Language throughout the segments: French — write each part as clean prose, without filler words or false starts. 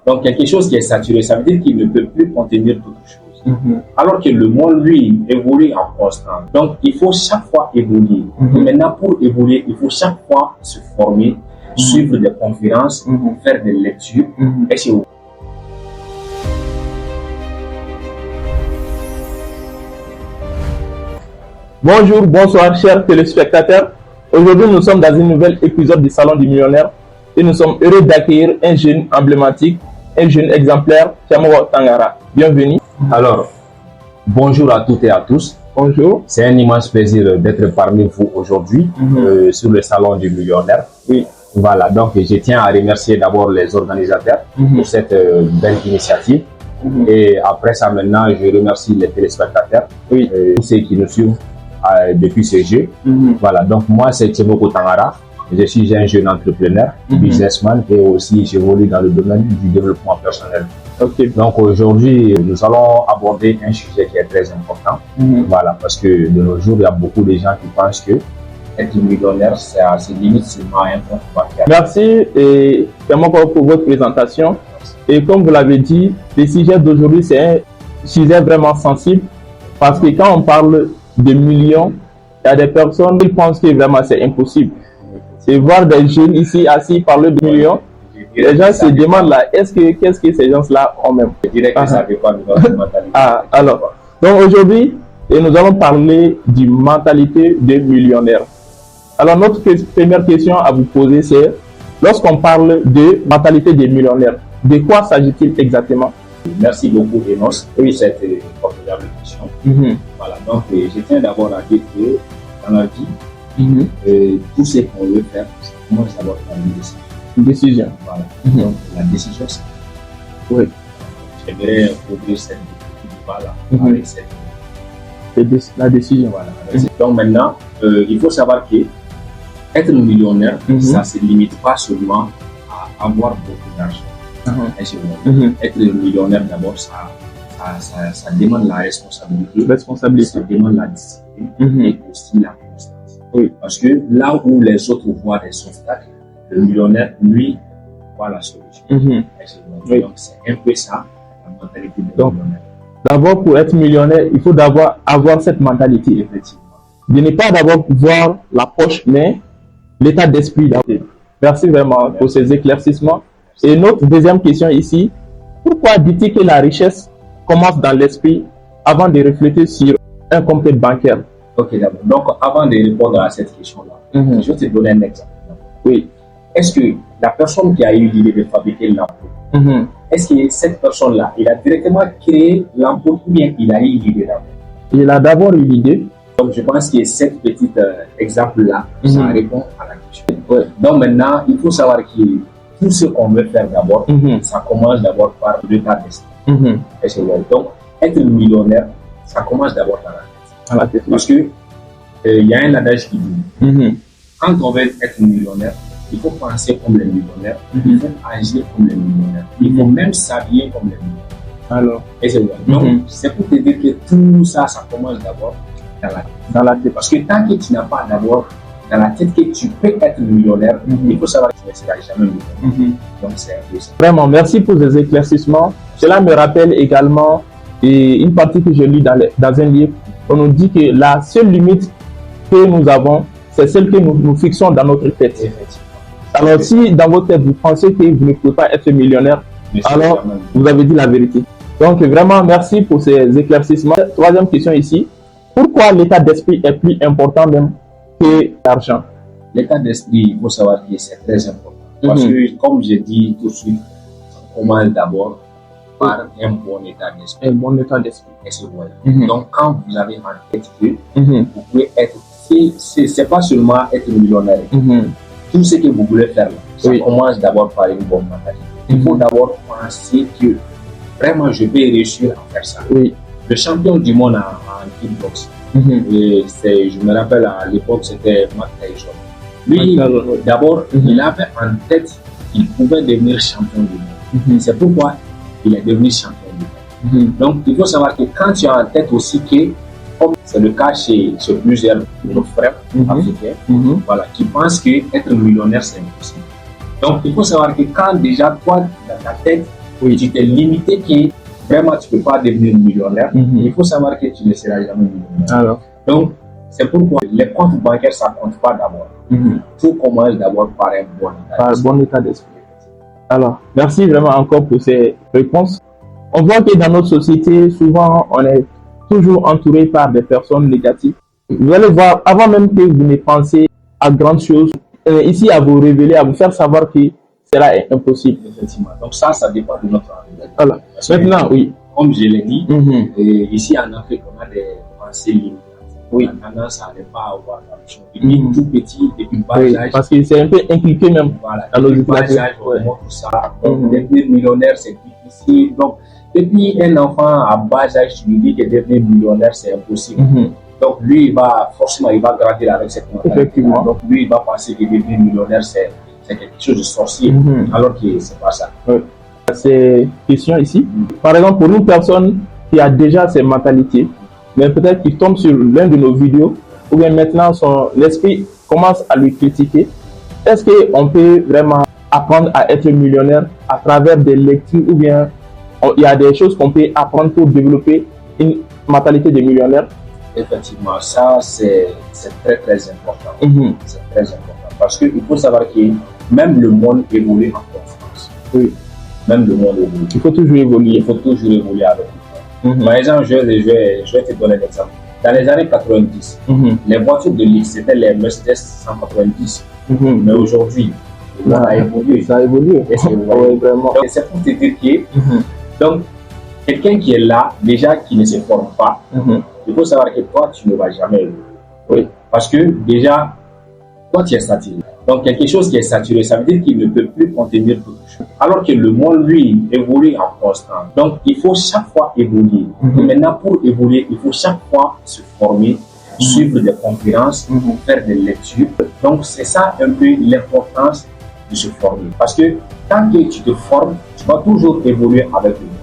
Donc, quelque chose qui est saturé, ça veut dire qu'il ne peut plus contenir toute chose. Alors que le monde, lui, évolue en constant. Donc, il faut chaque fois évoluer. Et maintenant, pour évoluer, il faut chaque fois se former, suivre des conférences, faire des lectures, et c'est où. Bonjour, bonsoir, chers téléspectateurs. Aujourd'hui, nous sommes dans un nouvel épisode du Salon du Millionnaire et nous sommes heureux d'accueillir un jeune emblématique, un jeune exemplaire, Tiamogo Tangara. Bienvenue. Alors, bonjour à toutes et à tous. Bonjour. C'est un immense plaisir d'être parmi vous aujourd'hui sur le Salon du Millionnaire. Oui. Voilà, donc je tiens à remercier d'abord les organisateurs pour cette belle initiative. Et après ça, maintenant, je remercie les téléspectateurs, tous ceux qui nous suivent depuis ce jeu. Voilà, donc moi, c'est Tiamogo Tangara. Je suis un jeune entrepreneur, businessman et aussi j'évolue dans le domaine du développement personnel. Donc aujourd'hui, nous allons aborder un sujet qui est très important. Voilà, parce que de nos jours, il y a beaucoup de gens qui pensent que être millionnaire, c'est limite seulement un compte bancaire. Merci et Tiamogo pour votre présentation. Et comme vous l'avez dit, le sujet d'aujourd'hui, c'est un sujet vraiment sensible parce que quand on parle de millions, il y a des personnes qui pensent que vraiment c'est impossible. Et voir des jeunes ici assis parler de millions, les gens se demandent là, qu'est-ce que ces gens-là ont même. Je dirais que ça dépend de votre mentalité. Alors, donc aujourd'hui, nous allons parler du mentalité des millionnaires. Alors notre première question à vous poser, c'est lorsqu'on parle de mentalité des millionnaires, de quoi s'agit-il exactement? Merci beaucoup, Enos, pour cette formidable question. Voilà, donc je tiens d'abord à dire que dans la vie, tout ce qu'on veut faire, ça commence d'abord par une décision. Une décision. Voilà. Donc la décision, c'est j'aimerais ouvrir cette voilà, avec cette la décision. Voilà. Donc maintenant, il faut savoir que être millionnaire, ça ne se limite pas seulement à avoir beaucoup d'argent. Être millionnaire, d'abord, ça demande la responsabilité, ça demande la discipline et aussi la constance. Parce que là où les autres voient des obstacles, le millionnaire, lui, voit la solution. Donc c'est un peu ça, la mentalité du millionnaire. D'abord, pour être millionnaire, il faut d'abord avoir cette mentalité, effectivement. De ne pas d'abord voir la poche, mais l'état d'esprit. Merci vraiment pour ces éclaircissements. Et notre deuxième question ici, pourquoi dit-il que la richesse commence dans l'esprit avant de refléter sur un compte bancaire? Ok, d'abord. Donc, avant de répondre à cette question-là, je vais te donner un exemple. Oui. Est-ce que la personne qui a eu l'idée de fabriquer l'ampoule, est-ce que cette personne-là, il a directement créé l'ampoule ou bien il a eu l'idée d'abord? Il a d'abord eu l'idée. Donc, je pense que cet petit exemple-là, ça répond à la question. Donc, maintenant, il faut savoir que tout ce qu'on veut faire d'abord, ça commence d'abord par l'état d'esprit. Donc, être millionnaire, ça commence d'abord dans la tête. Parce que il y a un adage qui dit, quand on veut être millionnaire, il faut penser comme les millionnaires, il faut agir comme les millionnaires, il faut même s'habiller comme les millionnaires. Alors, donc, c'est pour te dire que tout ça, ça commence d'abord dans la tête. Parce que tant que tu n'as pas d'abord dans la tête que tu peux être millionnaire, il faut savoir que tu ne seras jamais millionnaire. Donc c'est un peu ça. Vraiment, merci pour ces éclaircissements. Cela me rappelle également une partie que je lis dans un livre. On nous dit que la seule limite que nous avons, c'est celle que nous fixons dans notre tête. Alors si dans votre tête, vous pensez que vous ne pouvez pas être millionnaire, alors vous avez dit la vérité. Donc vraiment, merci pour ces éclaircissements. Troisième question ici. Pourquoi l'état d'esprit est plus important même que l'argent? L'état d'esprit, il faut savoir que c'est très important. Parce que, comme je dis tout de suite, on commence d'abord par un bon état d'esprit. Un bon état d'esprit. Donc, quand vous avez en tête que vous pouvez être, c'est pas seulement être millionnaire. Tout ce que vous voulez faire, ça commence d'abord par une bonne mentalité. Il faut d'abord penser que vraiment je vais réussir à faire ça. Le champion du monde en kickbox, je me rappelle à l'époque, c'était Mike Tyson. Lui, d'abord, il avait en tête qu'il pouvait devenir champion du monde. C'est pourquoi il est devenu champion du monde. Donc, il faut savoir que quand tu as en tête aussi que, comme c'est le cas chez plusieurs de nos frères africains, voilà, qui pensent qu'être millionnaire, c'est impossible. Donc, il faut savoir que quand déjà, toi, dans ta tête, Oui. Tu t'es limité que vraiment tu ne peux pas devenir millionnaire. Il faut savoir que tu ne seras jamais millionnaire. Alors. Donc, c'est pourquoi les comptes bancaires, ça ne compte pas d'abord. Tout commence d'abord par un bon état d'esprit. Alors, merci vraiment encore pour ces réponses. On voit que dans notre société, souvent, on est toujours entouré par des personnes négatives. Vous allez voir, avant même que vous ne pensez à grandes choses, ici à vous révéler, à vous faire savoir que cela est impossible. Effectivement. Donc ça dépend de notre envie. Voilà. Maintenant, oui. Comme je l'ai dit, ici en Afrique, on a des pensées limitées. Oui. On a tendance à ne pas avoir la chose. Depuis tout petit, depuis bas âge. Parce que c'est un peu inculqué même dans nos éducations. On montre ça. Donc, devenir millionnaire, c'est difficile. Donc, depuis un enfant à bas âge, tu lui dis que devenir millionnaire, c'est impossible. Donc, lui, il va grandir avec cette mentalité. Donc, lui, il va penser que devenir millionnaire, c'est quelque chose de sorcier, alors que c'est pas ça. Ces questions ici, par exemple, pour une personne qui a déjà ces mentalités, mais peut-être qu'il tombe sur l'un de nos vidéos, ou bien maintenant son esprit commence à lui critiquer, est-ce qu'on peut vraiment apprendre à être millionnaire à travers des lectures, ou bien il y a des choses qu'on peut apprendre pour développer une mentalité de millionnaire? Effectivement, ça c'est très très important. C'est très important parce qu'il faut savoir que même le monde évolue en constance. Oui. Même le monde évolue. Il faut toujours évoluer. Il faut toujours évoluer avec le monde. Par exemple, je vais te donner un exemple. Dans les années 90, les voitures de luxe, c'était les Mercedes 190. Mais aujourd'hui, ça a évolué. Ça a évolué. Donc, c'est pour te dire que donc, quelqu'un qui est là, déjà qui ne se forme pas, il faut savoir que toi, tu ne vas jamais évoluer. Oui. Parce que déjà, toi, tu es saturé. Donc, quelque chose qui est saturé, ça veut dire qu'il ne peut plus contenir quelque chose. Alors que le monde, lui, évolue en constant. Donc, il faut chaque fois évoluer. Et maintenant, pour évoluer, il faut chaque fois se former, suivre des conférences, faire des lectures. Donc, c'est ça un peu l'importance de se former. Parce que tant que tu te formes, tu vas toujours évoluer avec le monde.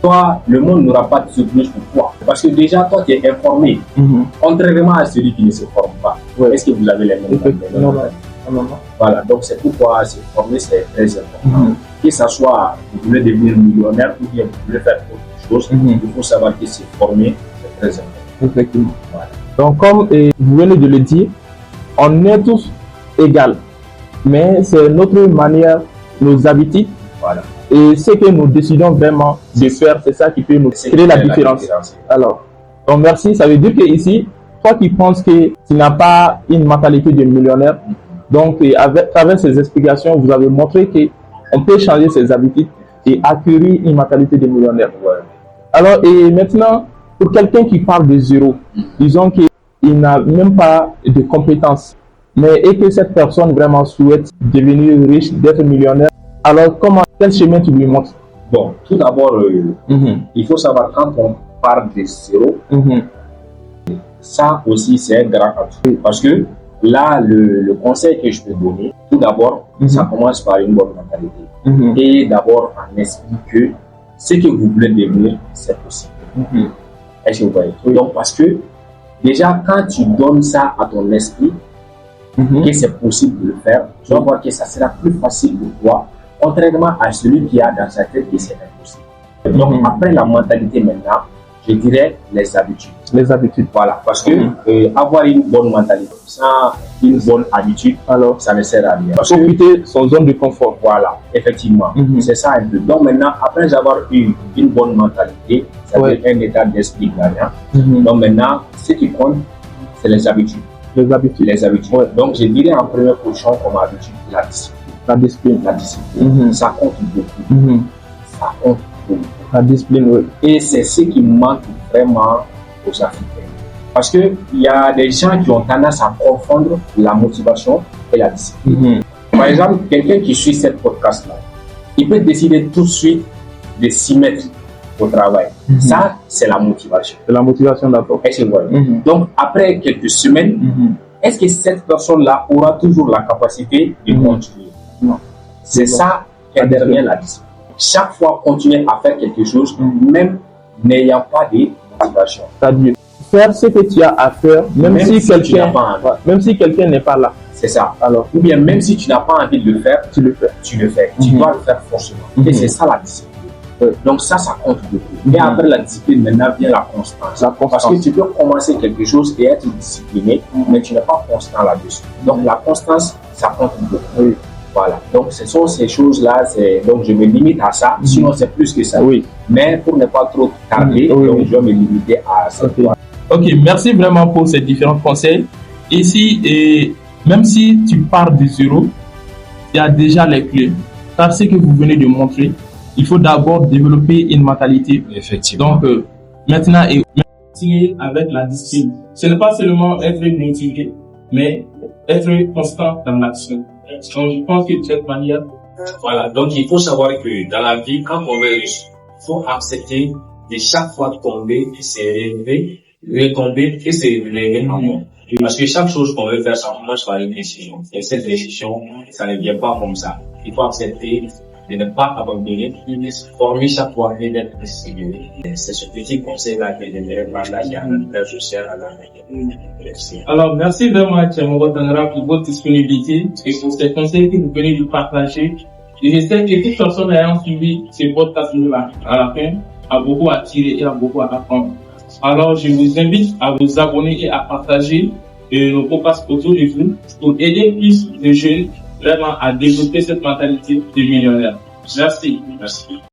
Toi, le monde n'aura pas de surplus pour toi. Parce que déjà, toi, tu es informé. Contrairement à celui qui ne se forme pas. Est-ce que vous avez les mêmes Non. Voilà, donc c'est pourquoi se former, c'est très important. Que ce soit, vous voulez devenir millionnaire ou bien vous voulez faire autre chose, il faut savoir que se former, c'est très important. Effectivement. Voilà. Donc, comme vous venez de le dire, on est tous égaux. Mais c'est notre manière, nos habitudes. Voilà. Et ce que nous décidons vraiment de faire, c'est ça qui peut nous créer la différence. Alors, donc merci. Ça veut dire que ici, toi qui penses que tu n'as pas une mentalité de millionnaire, donc à travers ces explications, vous avez montré qu'on peut changer ses habitudes et acquérir une mentalité de millionnaire. Alors, et maintenant, pour quelqu'un qui parle de zéro, disons qu'il n'a même pas de compétences, mais et que cette personne vraiment souhaite devenir riche, d'être millionnaire, alors quel chemin tu lui montres? Bon, tout d'abord, il faut savoir quand on parle de zéro, ça aussi c'est un grand atout. Parce que là, le conseil que je peux donner, tout d'abord, ça commence par une bonne mentalité. Et d'abord en esprit que ce que vous voulez devenir, c'est possible. Est-ce que vous voyez? Donc, parce que déjà, quand tu donnes ça à ton esprit, que c'est possible de le faire, tu vas voir que ça sera plus facile pour toi, contrairement à celui qui a dans sa tête que c'est impossible. Donc, après la mentalité maintenant, je dirais les habitudes. Les habitudes. Voilà, parce que avoir une bonne mentalité sans une bonne habitude, alors ça ne sert à rien. Il faut quitter son zone de confort. Voilà, effectivement. C'est ça un peu. Donc maintenant, après avoir eu une bonne mentalité, ça veut dire un état d'esprit gagnant. Donc maintenant, ce qui compte, c'est les habitudes. Les habitudes. Les habitudes. Donc je dirais en première position comme habitude, la discipline. La discipline. La discipline. Ça compte beaucoup. Ça compte beaucoup. La discipline, oui. Et c'est ce qui manque vraiment aux Africains. Parce qu'il y a des gens qui ont tendance à confondre la motivation et la discipline. Par exemple, quelqu'un qui suit cette podcast-là, il peut décider tout de suite de s'y mettre au travail. Ça, c'est la motivation. C'est la motivation d'abord. Donc, après quelques semaines, est-ce que cette personne-là aura toujours la capacité de continuer? Non. C'est ça qui derrière la discipline. Chaque fois, continuer à faire quelque chose, même n'ayant pas de motivation. C'est-à-dire faire ce que tu as à faire, même si quelqu'un n'est pas là. C'est ça. Alors, ou bien même si tu n'as pas envie de le faire, tu le fais. Tu le fais. Tu dois le faire forcément. Et c'est ça la discipline. Donc ça compte beaucoup. Et après la discipline, maintenant vient la constance. Parce que tu peux commencer quelque chose et être discipliné, mais tu n'es pas constant là-dessus. Donc la constance, ça compte beaucoup. Voilà. Donc ce sont ces choses-là. Donc je me limite à ça. Sinon c'est plus que ça. Mais pour ne pas trop tarder, donc je vais me limiter à ça. Ok, merci vraiment pour ces différents conseils. Ici, même si tu pars de zéro, il y a déjà les clés. Car ce que vous venez de montrer, il faut d'abord développer une mentalité. Effectivement. Donc, maintenant, continuer avec la discipline. Ce n'est pas seulement être motivé, mais être constant dans l'action. Donc, je pense que de cette manière... Voilà, donc il faut savoir que dans la vie, quand on veut réussir, il faut accepter de chaque fois tomber et se relever, retomber et se relever encore. Parce que chaque chose qu'on veut faire, ça commence par une décision. Et cette décision, ça ne vient pas comme ça. Il faut accepter de ne pas abandonner, de se former chaque fois et d'être décidé. C'est ce petit conseil-là que j'aimerais partager à notre frère social. Alors, merci vraiment, Tchémoro Tanara, pour votre disponibilité et pour ces conseils que vous venez de partager. Et j'espère que toute personne ayant suivi ce podcast-là, à la fin, a beaucoup à tirer et a beaucoup à apprendre. Alors, je vous invite à vous abonner et à partager nos podcasts autour de vous pour aider plus de jeunes vraiment à développer cette mentalité de millionnaire. Merci.